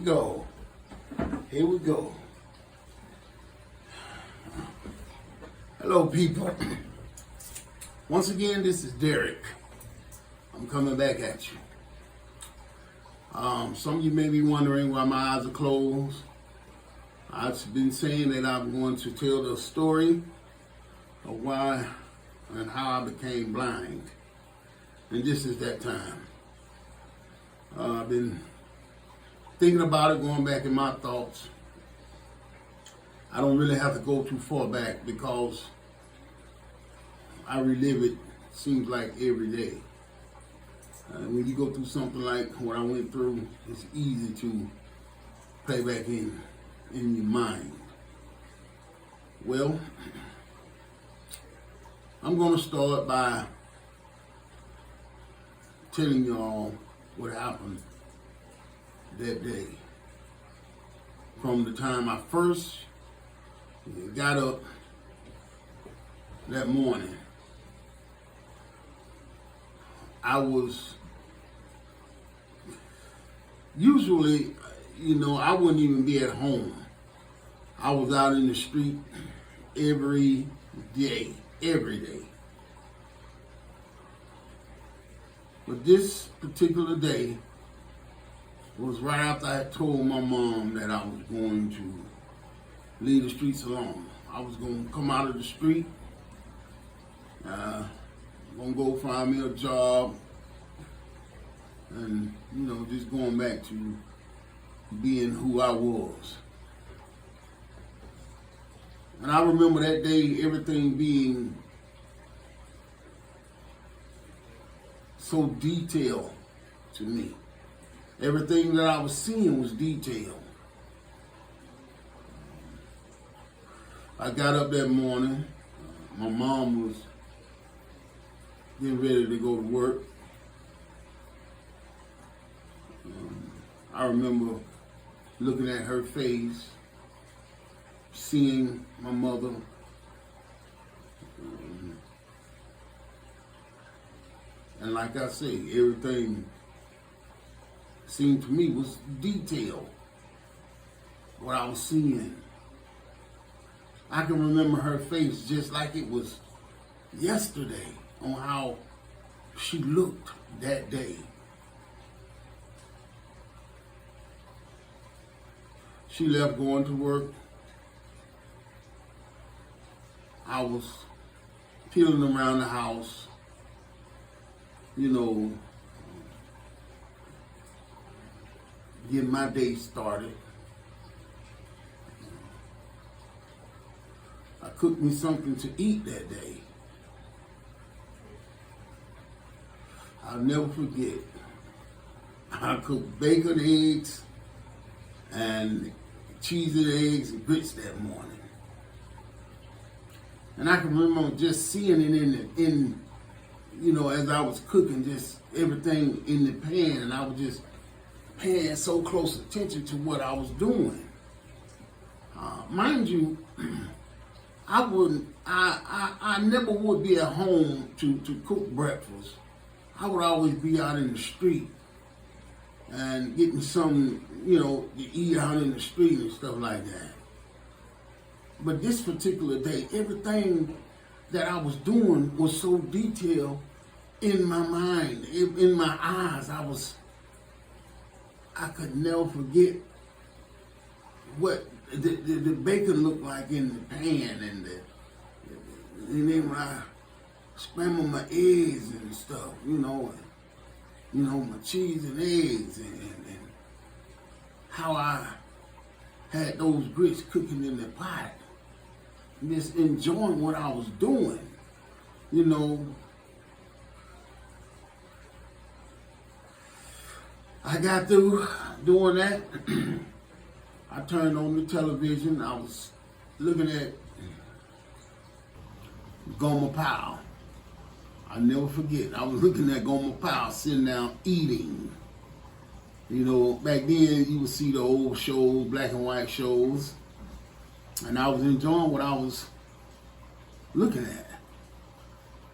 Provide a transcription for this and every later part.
go. Here we go. Hello, people. Once again, this is Derek. I'm coming back at you. Some of you may be wondering why my eyes are closed. I've been saying that I'm going to tell the story of why and how I became blind. And this is that time. I've been thinking about it, going back in my thoughts. I don't really have to go too far back because I relive it, seems like every day. When you go through something like what I went through, it's easy to play back in your mind. Well, I'm going to start by telling y'all what happened that day. From the time I first got up that morning, I was usually, I wouldn't even be at home. I was out in the street every day. But this particular day was right after I had told my mom that I was going to leave the streets alone. I was going to come out of the street, going to go find me a job, and, just going back to being who I was. And I remember that day, everything being so detailed to me. Everything that I was seeing was detailed. I got up that morning. My mom was getting ready to go to work. I remember looking at her face, seeing my mother. And like I say, everything seemed to me was detailed. What I was seeing. I can remember her face just like it was yesterday on how she looked that day. She left going to work. I was peeling around the house, getting my day started. I cooked me something to eat that day. I'll never forget. I cooked bacon, eggs, and cheese and eggs and grits that morning. And I can remember just seeing it as I was cooking, just everything in the pan, and I was just paying so close attention to what I was doing. Mind you, I never would be at home to cook breakfast. I would always be out in the street and getting something, to eat out in the street and stuff like that. But this particular day, everything that I was doing was so detailed in my mind, in my eyes. I could never forget what the bacon looked like in the pan, and then when I scrambled my eggs and stuff, my cheese and eggs, and how I had those grits cooking in the pot, just enjoying what I was doing, I got through doing that. I turned on the television. I was looking at Gomer Pyle. I'll never forget. I was looking at Gomer Pyle sitting down eating. Back then you would see the old shows, black and white shows, and I was enjoying what I was looking at.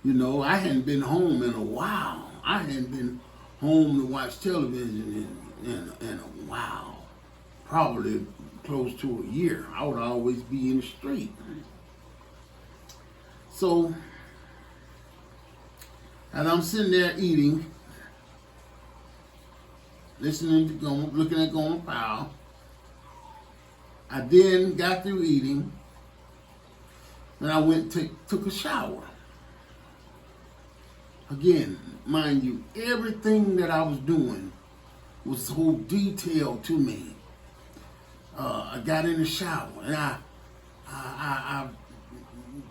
I hadn't been home in a while. I hadn't been home to watch television in a while. probably close to a year. I would always be in the street. So, as I'm sitting there eating, listening to looking at Gomer Powell, I then got through eating, and I went and took a shower. Again, mind you, everything that I was doing was so detailed to me. I got in the shower, and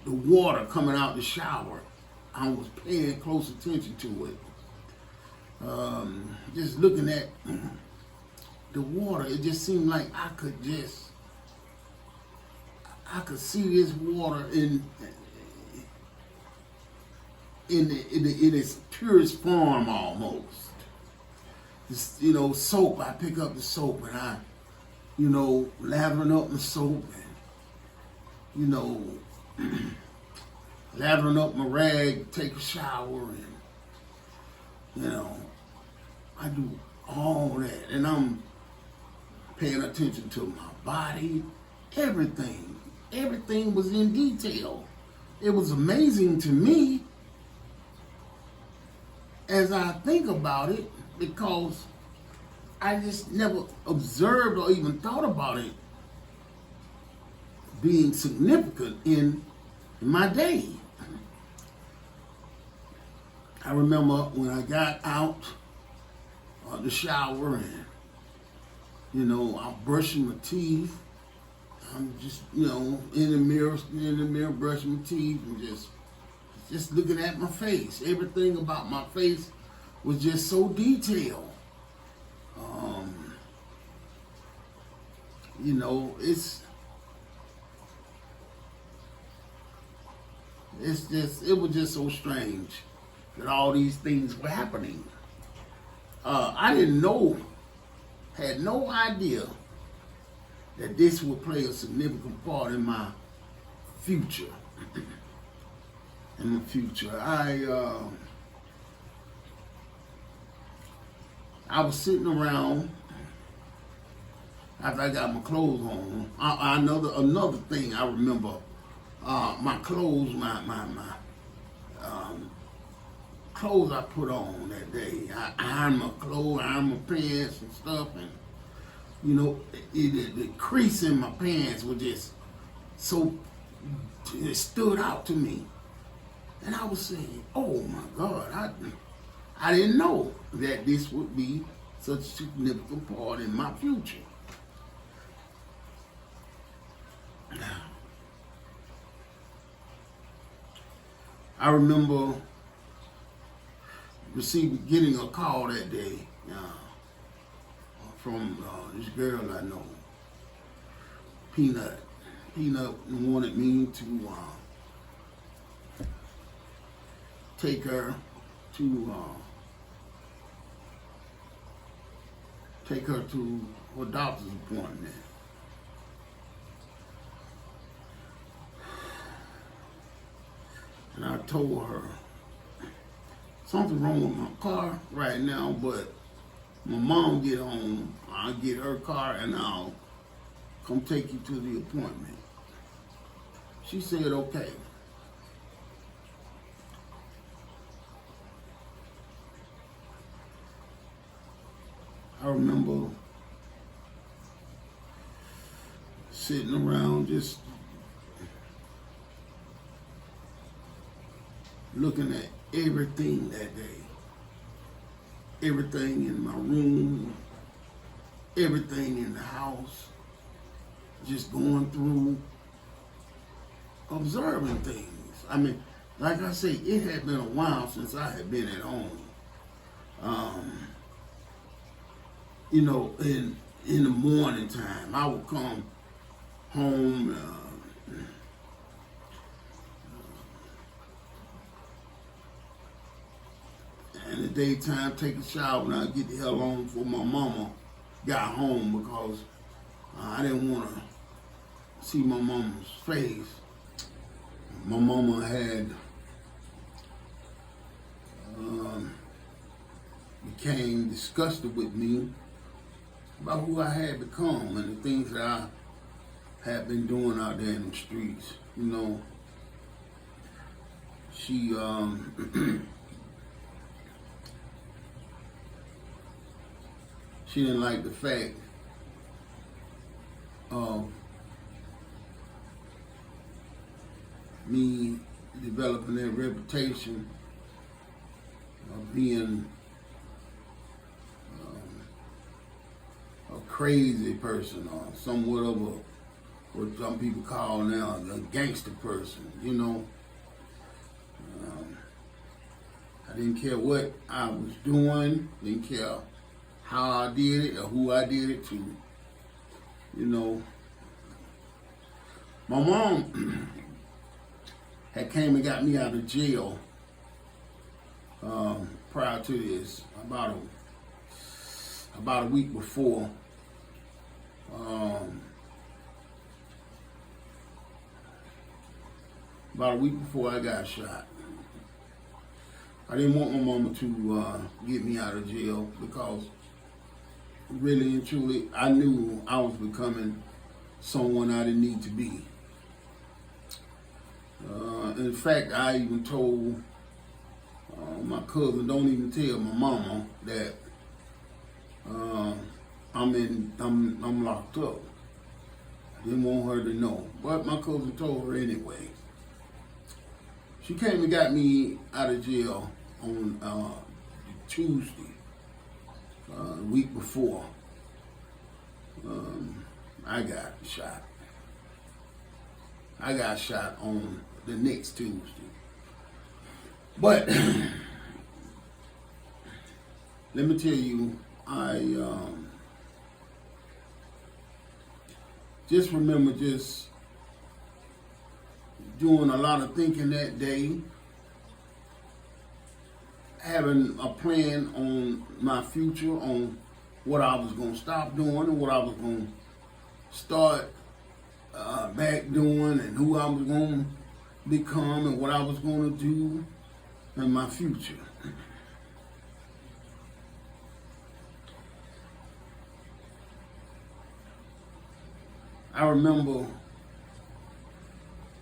the water coming out the shower, I was paying close attention to it. Just looking at the water, it just seemed like I could see this water in its purest form almost. This, soap, I pick up the soap and I, lathering up the soap and, lathering up my rag, take a shower and, I do all that. And I'm paying attention to my body, everything. Everything was in detail. It was amazing to me as I think about it, because I just never observed or even thought about it being significant in my day. I remember when I got out of the shower and, I'm brushing my teeth. I'm just, in the mirror, brushing my teeth and just looking at my face. Everything about my face was just so detailed. It was just so strange that all these things were happening. I had no idea that this would play a significant part in my future. I was sitting around after I got my clothes on. Another thing I remember, my clothes, my clothes I put on that day. I ironed my clothes, ironed my pants and stuff, and the crease in my pants was just so, it stood out to me. And I was saying, oh my God, I didn't know that this would be such a significant part in my future. I remember getting a call that day from this girl I know, Peanut. Peanut wanted me to take her to her doctor's appointment. And I told her, something wrong with my car right now, but my mom get home, I'll get her car and I'll come take you to the appointment. She said, okay. I remember sitting around just looking at everything that day. Everything in my room, everything in the house, just going through, observing things. I mean, like I say, it had been a while since I had been at home. In the morning time, I would come home, in the daytime, take a shower, and I'd get the hell on before my mama got home, because I didn't want to see my mama's face. My mama had became disgusted with me about who I had become and the things that I had been doing out there in the streets. You know, she she didn't like the fact of me developing that reputation of being a crazy person, or somewhat of a, what some people call now, a gangster person. You know, I didn't care what I was doing, didn't care how I did it or who I did it to. You know, my mom had came and got me out of jail prior to this, about a week before. About a week before I got shot. I didn't want my mama to get me out of jail because really and truly I knew I was becoming someone I didn't need to be. In fact, I even told my cousin, don't even tell my mama that I'm locked up. I didn't want her to know, but my cousin told her anyway. She came and got me out of jail on Tuesday, the week before I got shot. I got shot on the next Tuesday. But let me tell you, I just remember just doing a lot of thinking that day, having a plan on my future, on what I was going to stop doing and what I was going to start back doing, and who I was going to become and what I was going to do in my future. I remember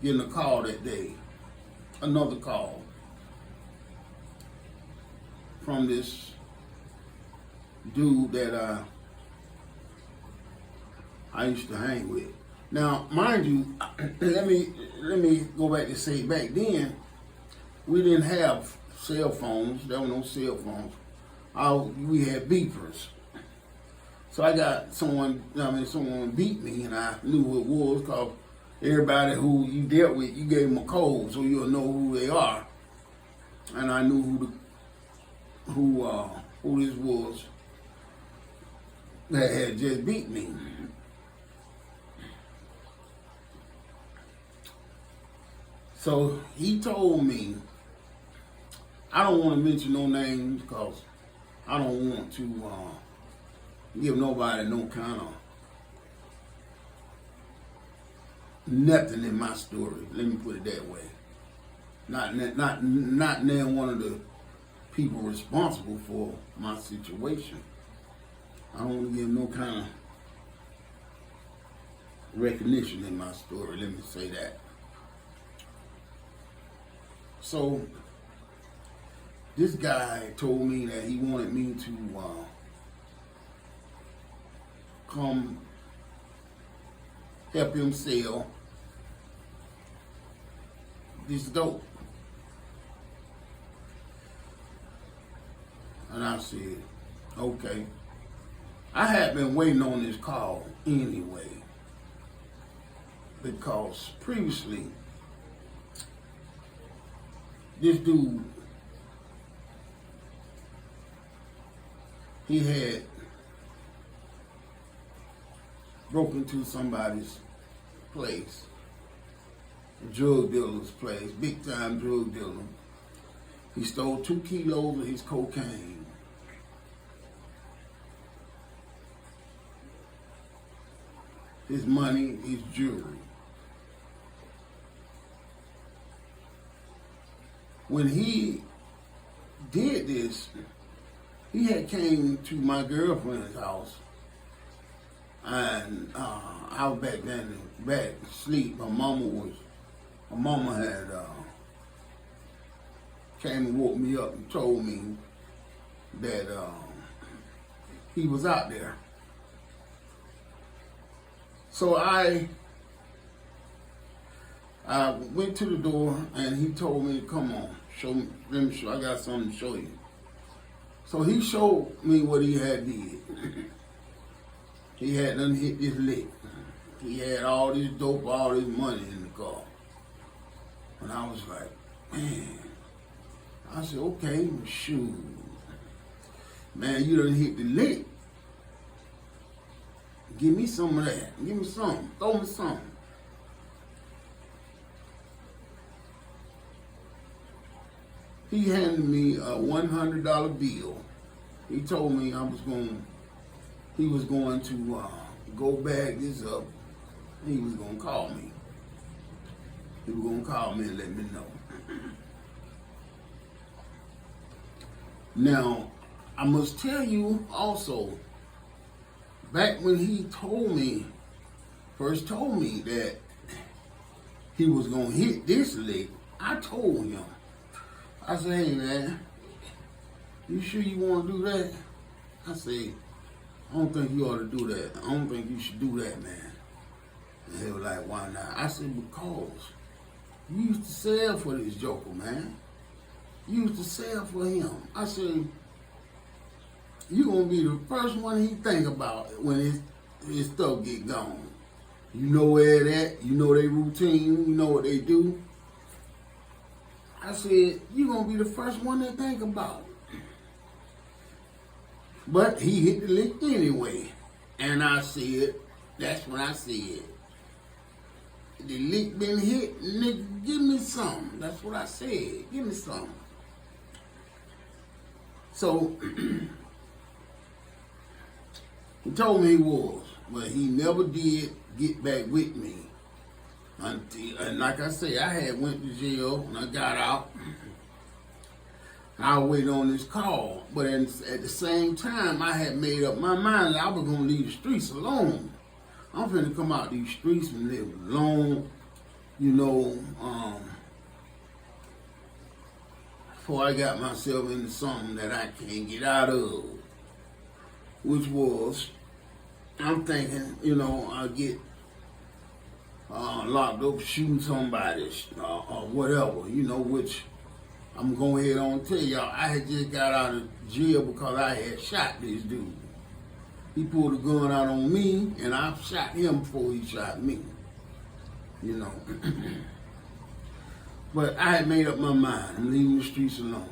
getting a call that day, another call from this dude that I used to hang with. Now, mind you, let me go back and say, back then we didn't have cell phones. There were no cell phones. We had beepers. So I got someone beat me, and I knew who it was, because everybody who you dealt with, you gave them a code so you'll know who they are. And I knew who this was that had just beat me. So he told me, I don't want to mention no names because I don't want to give nobody no kind of nothing in my story. Let me put it that way. Not name one of the people responsible for my situation. I don't want to give no kind of recognition in my story. Let me say that. So this guy told me that he wanted me to come help him sell this dope. And I said, okay. I had been waiting on this call anyway, because previously this dude, he had broke into somebody's place, a drug dealer's place, big time drug dealer. He stole 2 kilos of his cocaine. His money, his jewelry. When he did this, he had came to my girlfriend's house and I was back asleep. My mama had came and woke me up and told me that he was out there. So I went to the door and he told me, "Come on, let me show. I got something to show you." So he showed me what he had did. He had done hit this lick. He had all this dope, all this money in the car. And I was like, man. I said, okay, well, shoot. Man, you done hit the lick. Give me some of that. Give me some. Throw me some. He handed me a $100 bill. He told me he was going to go bag this up. He was going to call me. He was going to call me and let me know. Now, I must tell you also, back when he first told me that he was going to hit this lick, I told him, I said, hey man, you sure you want to do that? I said, I don't think you ought to do that. I don't think you should do that, man. And he was like, why not? I said, because you used to sell for this joker, man. You used to sell for him. I said, you're going to be the first one he think about when his stuff get gone. You know where it at. You know their routine. You know what they do. I said, you're going to be the first one they think about. But he hit the lick anyway. And I said, that's when I said, the lick been hit, nigga, give me some. That's what I said. Give me some. So, he told me he was, but he never did get back with me. And like I say, I had went to jail and I got out. I waited on this call, but at the same time, I had made up my mind that I was gonna leave the streets alone. I'm finna come out these streets and live alone, you know, before I got myself into something that I can't get out of, which was, I'm thinking, you know, I'll get locked up shooting somebody or whatever, you know, which I'm going ahead on tell y'all, I had just got out of jail because I had shot this dude. He pulled a gun out on me, and I shot him before he shot me, you know. But I had made up my mind. I'm leaving the streets alone.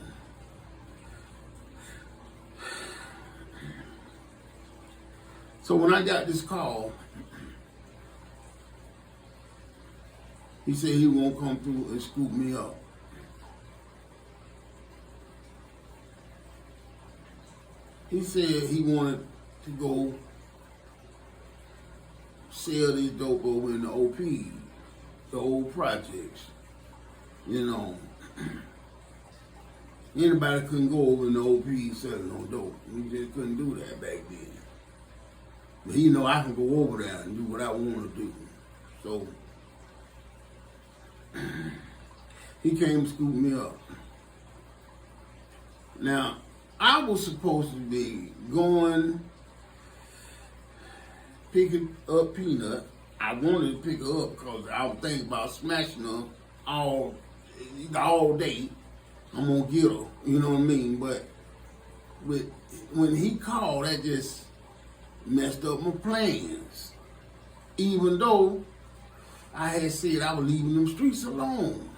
So when I got this call, he said he won't come through and scoop me up. He said he wanted to go sell this dope over in the OP, the old projects. You know, anybody couldn't go over in the OP selling no dope. We just couldn't do that back then. But he know I can go over there and do what I want to do. So he came to scoop me up. Now, I was supposed to be going picking up Peanut. I wanted to pick her up because I was thinking about smashing her all day. I'm gonna get her, you know what I mean? But when he called, that just messed up my plans. Even though I had said I was leaving them streets alone.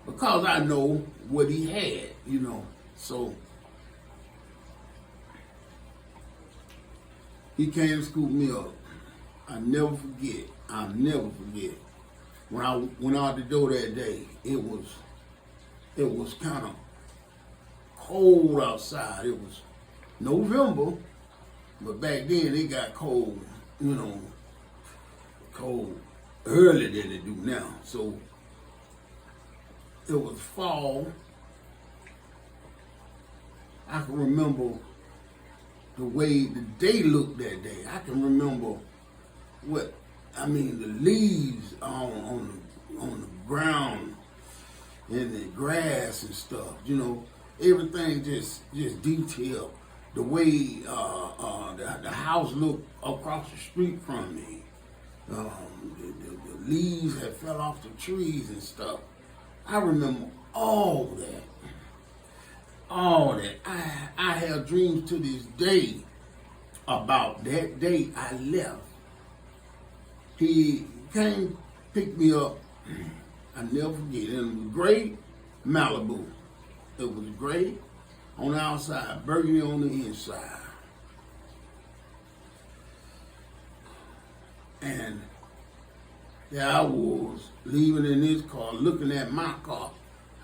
Because I know what he had, you know. So he came to scoop me up. I'll never forget. When I went out the door that day, it was kind of cold outside. It was November, but back then it got cold, you know, cold earlier than it do now. So it was fall. I can remember the way the day looked that day. I can remember the leaves on the ground and the grass and stuff. Everything just detailed. The way the house looked across the street from me. The leaves had fell off the trees and stuff. I remember all that. All that. I have dreams to this day about that day I left. He came, picked me up. I never forget. And it was gray Malibu. It was gray on the outside, burgundy on the inside. And there I was, leaving in this car, looking at my car.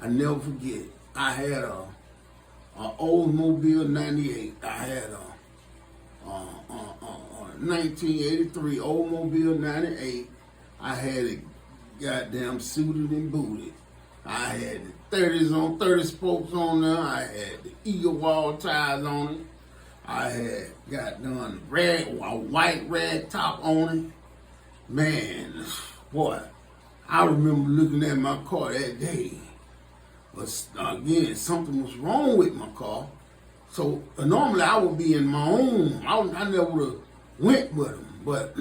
I never forget. I had a Oldsmobile 98. I had a 1983 Oldsmobile 98. I had it goddamn suited and booted. I had the 30s on, 30 spokes on there. I had the eagle wall tires on it. I had got done a white rag top on it. Man, boy, I remember looking at my car that day. But again, something was wrong with my car. So normally I would be in my own. I never would have went with them, but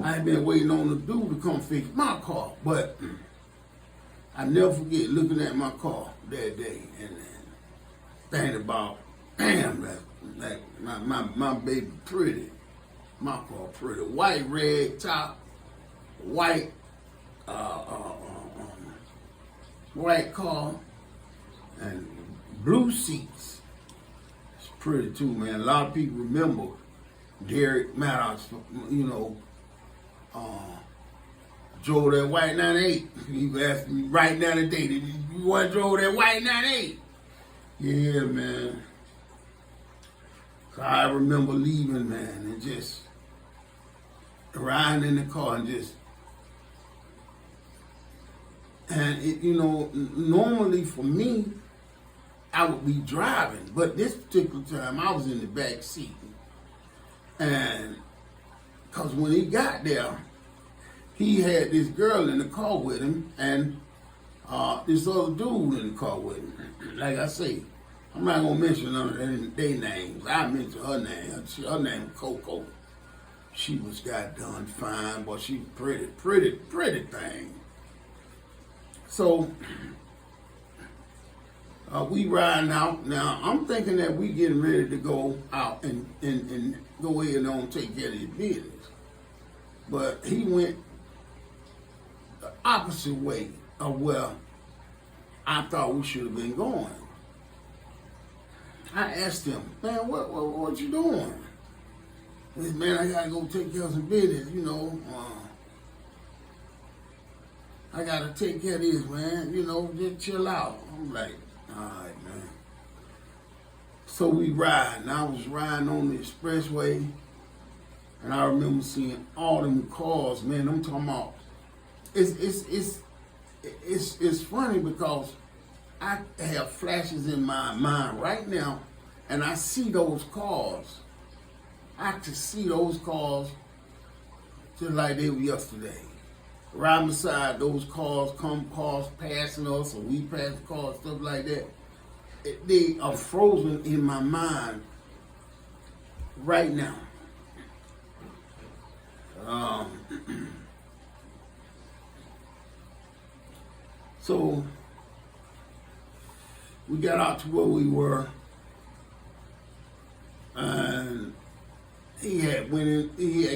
I had been waiting on the dude to come fix my car. But I never forget looking at my car that day and thinking about, damn, like my baby pretty. My car pretty. White red top, white white car, and blue seats. It's pretty too, man. A lot of people remember Derek Maddox, drove that white 98. You asked me right now today, did you want to drove that white 98? Yeah, man. So I remember leaving, man, and just riding in the car and normally for me, I would be driving, but this particular time I was in the back seat. And because when he got there, he had this girl in the car with him and this other dude in the car with him. Like I say, I'm not going to mention none of their names. I mention her name. Her name was Coco. She was goddamn fine, but she was pretty thing. So we riding out. Now I'm thinking that we getting ready to go out and go ahead and take care of his business. But he went the opposite way of where I thought we should have been going. I asked him, man, what you doing? He said, man, I gotta go take care of some business, I gotta take care of this, man, just chill out. I'm like, all right, man. So we ride, and I was riding on the expressway, and I remember seeing all them cars, man. I'm talking about, it's funny because I have flashes in my mind right now, and I see those cars. I could see those cars just like they were yesterday. Right beside those cars passing us, or we pass the cars, stuff like that. They are frozen in my mind right now. So we got out to where we were, and he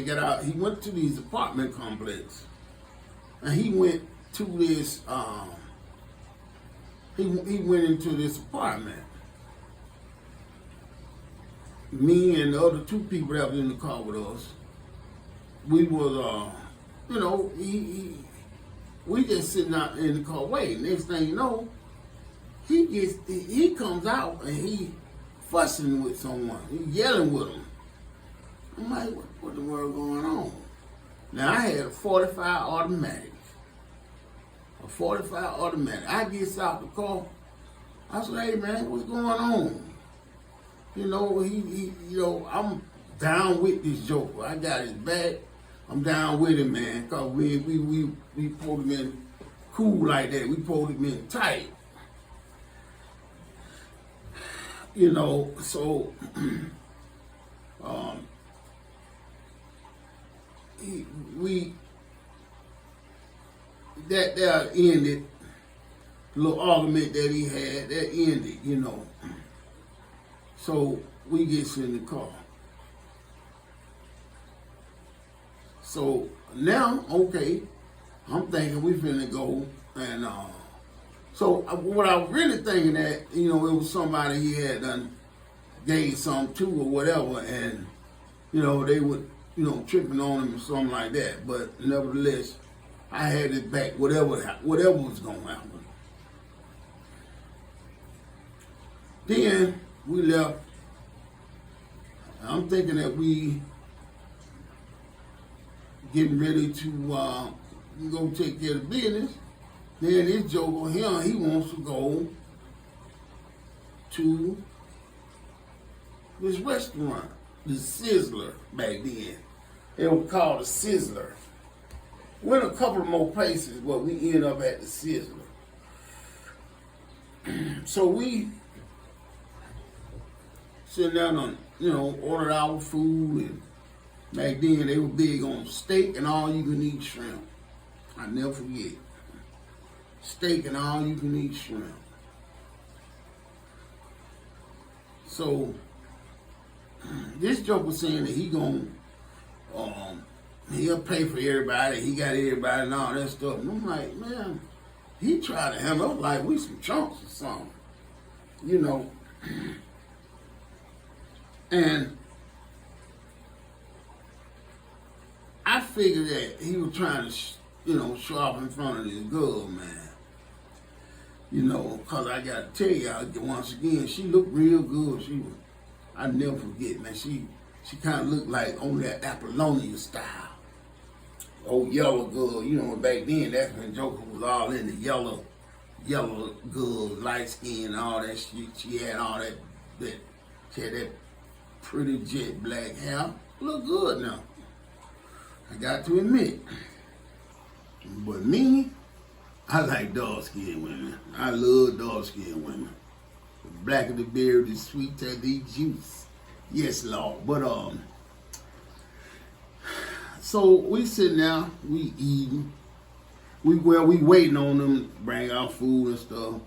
got out. He went to these apartment complex, and he went to this. He went into this apartment. Me and the other two people that was in the car with us, we was, we just sitting out in the car waiting. Next thing you know, he comes out and he fussing with someone. He yelling with them. I'm like, what the world going on? Now I had a 45 automatic. A 45 automatic. I gets out the car. I said, hey man, what's going on? I'm down with this joker. I got his back. I'm down with him, man. Cause we pulled him in cool like that. We pulled him in tight. So that ended. The little argument that he had, that ended. So we gets in the car. So now, okay, I'm thinking we finna go and so what I was really thinking that, it was somebody he had done gave something to or whatever, and they would, tripping on him or something like that. But nevertheless, I had it back, whatever was gonna happen. Then we left. I'm thinking that we getting ready to go take care of business. Then this joker here, he wants to go to this restaurant, the Sizzler back then. It was called the Sizzler. Went a couple of more places, but we end up at the Sizzler. So we sitting down on, ordered our food, and back then they were big on steak and all you can eat shrimp. I never forget. Steak and all you can eat shrimp. So this joke was saying that he'll pay for everybody, he got everybody and all that stuff. And I'm like, man, he tried to handle us like we some chunks or something. And I figured that he was trying to, show off in front of this girl, man. Because I got to tell y'all, once again, she looked real good. I never forget, man. She kind of looked like on that Apollonia style. Old yellow girl, back then, that's when Joker was all in the yellow girl, light skin and all that shit. She had all that she had that pretty jet black hair. Look good now. I got to admit. But me, I like dark-skinned women. I love dark-skinned women. The blacker the berry, the sweeter the juice. Yes, Lord. But so we sitting there, we eating. We waiting on them to bring our food and stuff.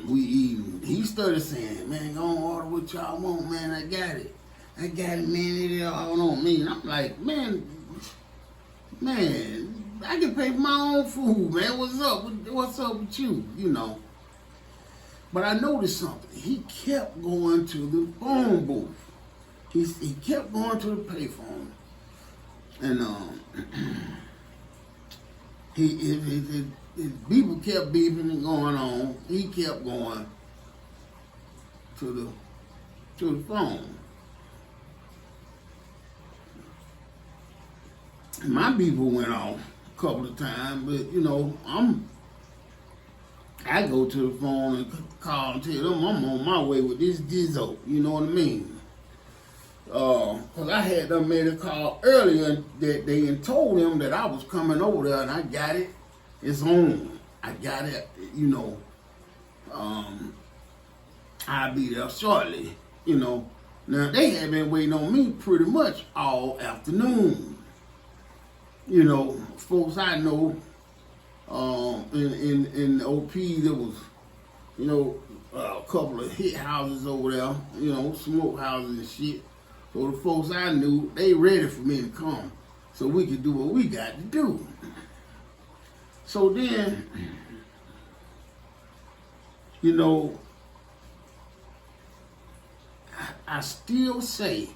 We eating. He started saying, man, go on, order what y'all want, man. I got it, man. It all on me. And I'm like, man, I can pay for my own food, man. What's up with you? But I noticed something. He kept going to the phone booth. He kept going to the payphone. And his people kept beeping and going on. He kept going to the phone. My people went off a couple of times, but I go to the phone and call and tell them I'm on my way with this Dizzo. You know what I mean? Because I had them made a call earlier that they had told them that I was coming over there, and I got it. It's on. I got it, I'll be there shortly, Now, they had been waiting on me pretty much all afternoon. Folks I know, in the OP, there was, a couple of hit houses over there, smoke houses and shit. So the folks I knew, they ready for me to come so we could do what we got to do. So then, I still say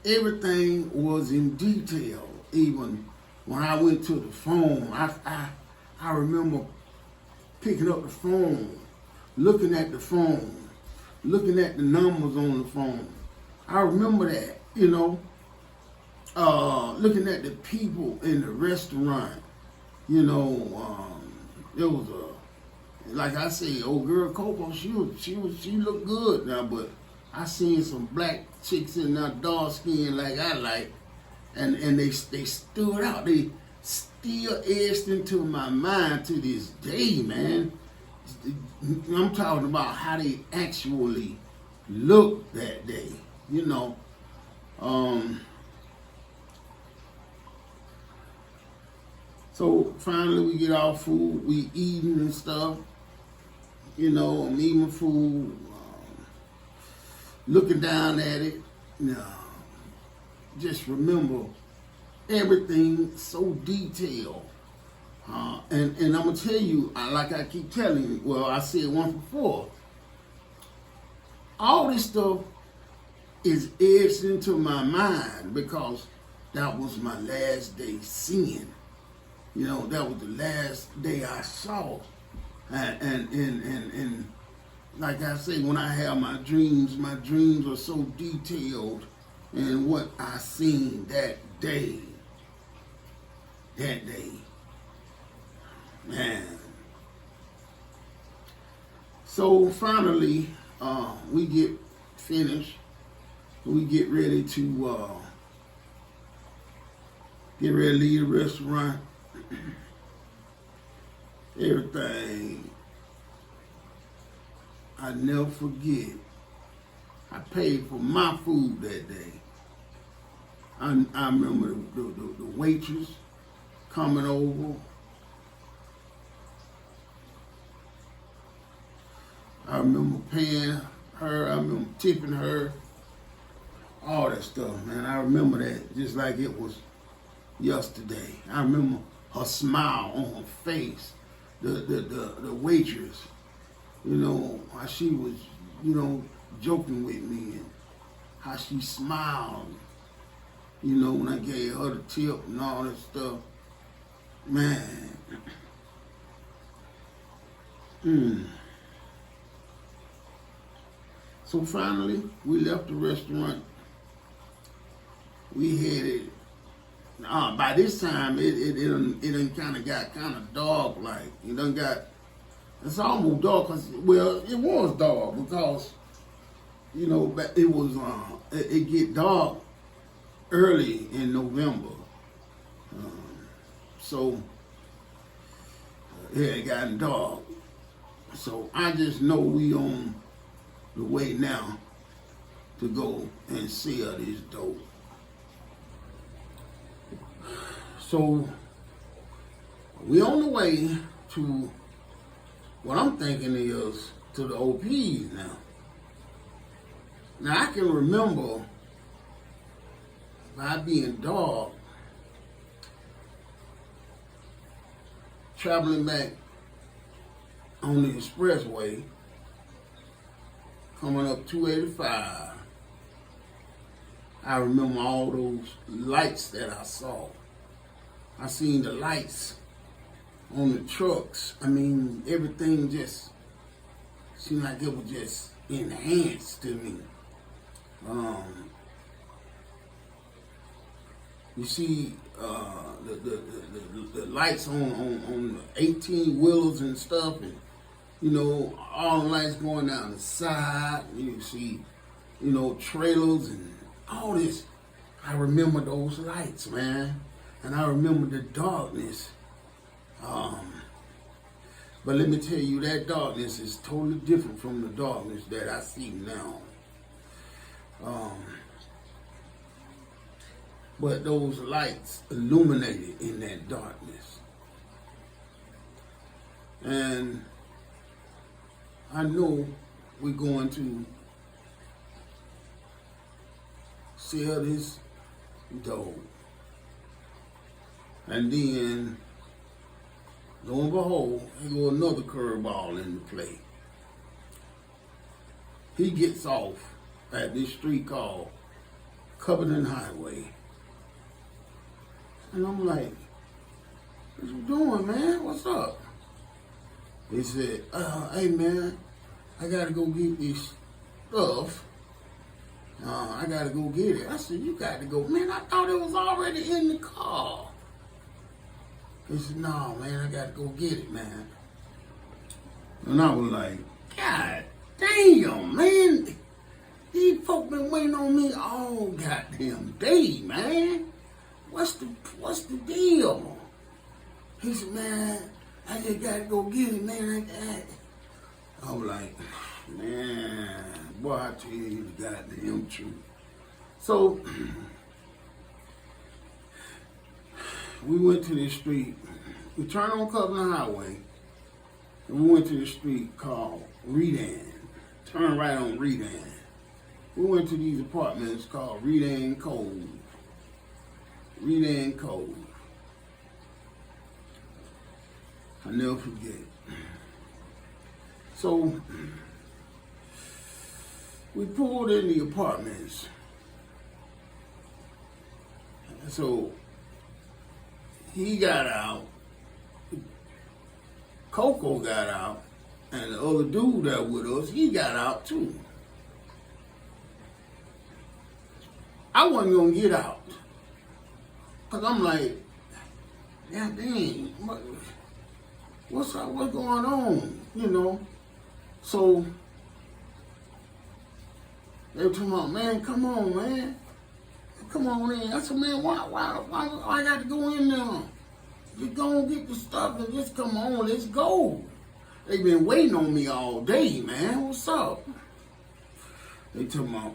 everything was in detail. Even when I went to the phone, I remember picking up the phone, looking at the phone, looking at the numbers on the phone. I remember that, looking at the people in the restaurant. There was like I say, old girl Coco, she looked good now, but I seen some black chicks in there, dark skin like I like, and they stood out. They still etched into my mind to this day, man. I'm talking about how they actually looked that day, you know. So finally we get our food, we eating and stuff, you know, I'm eating my food, looking down at it, just remember everything so detailed. And I'm going to tell you, like I keep telling you, well, I said once before, all this stuff is etched into my mind because that was my last day seeing. You know, that was the last day I saw. And like I say, when I have my dreams are so detailed in what I seen that day. Man. So finally, we get finished. We get ready to leave the restaurant. Everything. I never forget. I paid for my food that day. I remember the waitress coming over. I remember paying her. I remember tipping her. All that stuff, man. I remember that just like it was yesterday. I remember her smile on her face. The waitress, you know, how she was, you know, joking with me and how she smiled, you know, when I gave her the tip and all that stuff. Man. So finally, we left the restaurant. We headed. By this time, it done kind of got kind of dark. Like it done got. It's almost dark. Well, it was dark because, you know, it was. It get dark early in November. So it gotten dark. So I just know we on the way now to go and sell this dope. So we on the way to what I'm thinking is to the OPs now. Now I can remember by being dark traveling back on the expressway coming up 285. I remember all those lights that I saw. I seen the lights on the trucks. I mean, everything just seemed like it was just enhanced to me. You see the lights on the 18-wheelers and stuff, and you know, all the lights going down the side. You see, you know, trailers and all this. I remember those lights, man. And I remember the darkness. But let me tell you, that darkness is totally different from the darkness that I see now. But those lights illuminated in that darkness. And I know we're going to sell this dope. And then, lo and behold, here go another curveball into play. He gets off at this street called Covenant Highway. And I'm like, what you doing, man? What's up? He said, hey, man, I got to go get this stuff. I got to go get it. I said, you got to go. Man, I thought it was already in the car. He said, no, man, I got to go get it, man. And I was like, God damn, man. These folk been waiting on me all goddamn day, man. What's the deal? He said, man, I just gotta go get it, man. I was like, man, boy, I tell you the goddamn truth. So we went to this street. We turned on Covenant Highway, and we went to this street called Redan. Turned right on Redan. We went to these apartments called Redan Cove. Redan Cove. I'll never forget. So we pulled in the apartments. So he got out, Coco got out, and the other dude that with us, he got out too. I wasn't gonna get out. Cause I'm like, yeah, dang, what's up, what's going on, you know? So they were talking about, man, come on, man. Come on in. I said, man, why I got to go in there? Just go and get the stuff and just come on, let's go. They been waiting on me all day, man. What's up? They talking about,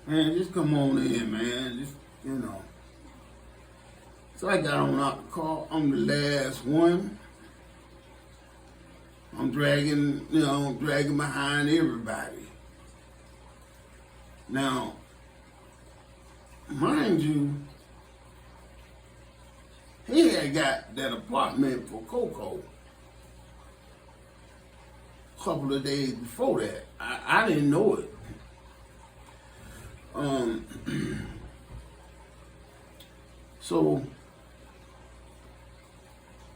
man, just come on in, man. Just, you know. So I got on out the car. I'm the last one. I'm dragging behind everybody. Now, mind you, he had got that apartment for Coco a couple of days before that. I didn't know it. So,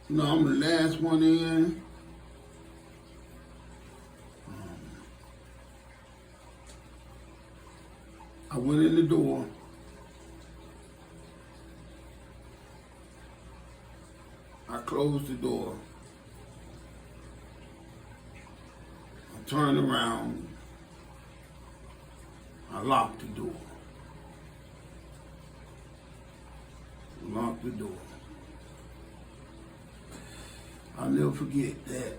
you know, I'm the last one in. I went in the door. I closed the door. I turned around. I locked the door. Locked the door. I'll never forget that.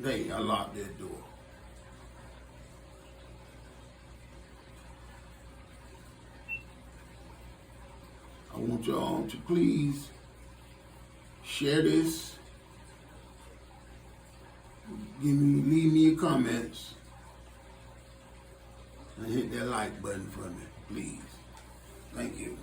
I locked that door. I want y'all to please share this. Leave me your comments. And hit that like button for me, please. Thank you.